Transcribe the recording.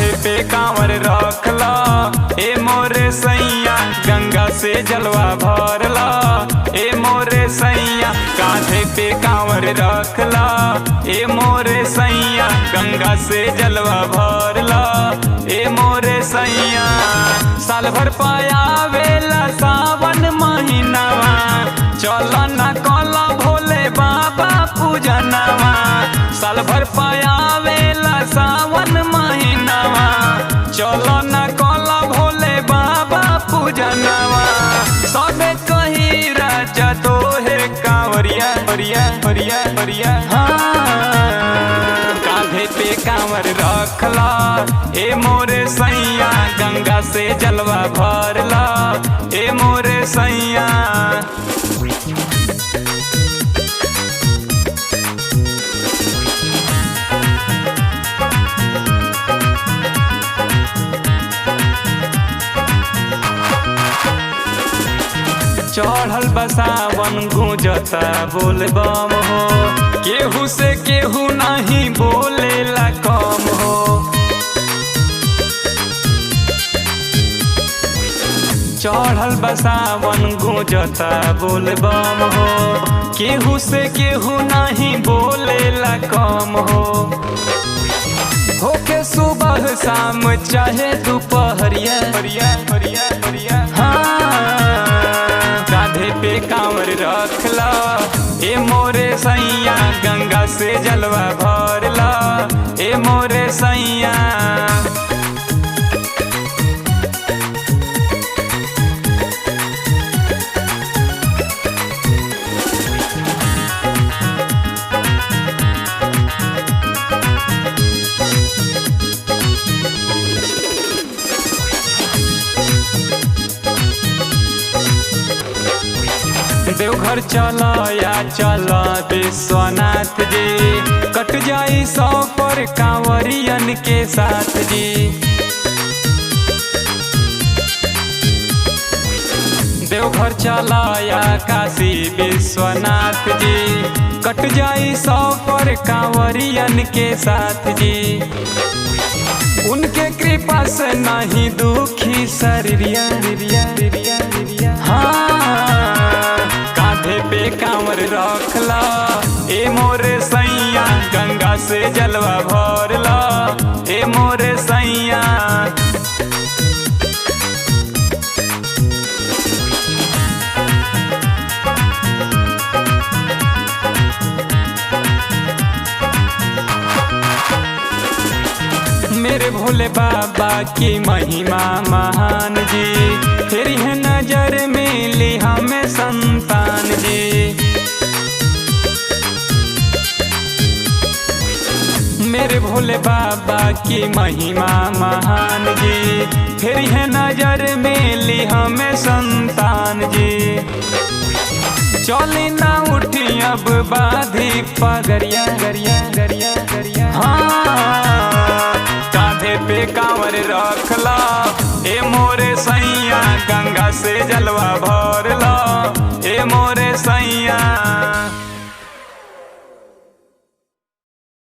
कांधे पे कांवर रखला ए मोरे सैया, गंगा से जलवा भरला ए मोरे सैया। कांधे पे कांवर रखला ए मोरे सैया, गंगा से जलवा भरला ए मोरे सैया। साल भर पायावेला सावन महीनावा, चला न कला भोले बाबा पूजनवा। साल भर पायावेला सावन महीनावा, चला न कला भोले बाबा पूजनवा। सबे कही राजा तो है कांवरिया परिया परिया परिया। हाँ, कांधे पे कांवर रखला ए मोरे सैया, गंगा से जलवा भरला ए मोरे सैया। चढ़ल बसावन गूंजता बोल बम हो, केहू से केहू नहीं बोलेला कम हो। चढ़ल बसावन गूंजता बोल बम हो, केहू से केहू नहीं बोलेला कम हो। होके सुबह शाम चाहे दोपहरिया परिया परिया परिया। कांधे पे कांवर रखला ए मोरे सैया, गंगा से जलवा भरला ए मोरे सैया। देवघर चला या चला विश्वनाथ जी, कट जाई सौ पर कांवरियन के साथ जी। देवघर चला या काशी विश्वनाथ जी, कट जाई सौ पर कांवरियन के साथ जी। उनके कृपा से नहीं दुखी शरीरिया रिरिया रिरिया रिरिया। हाँ, कांधे पे कांवर रखला ए मोरे सैया, गंगा से जलवा भरला ए मोरे सैया। मेरे भोले बाबा की महिमा महान जी, फिर है नजर मिली हमें संतान जी। मेरे भोले बाबा की महिमा महान जी, फिर है नजर मिली हमें संतान जी। चली ना उठी अब बाधी पगरिया गरिया गरिया गरिया। हाँ, कांधे पे कांवर रखला ए मोरे सैया, गंगा से जलवा भरला ए मोरे सैया।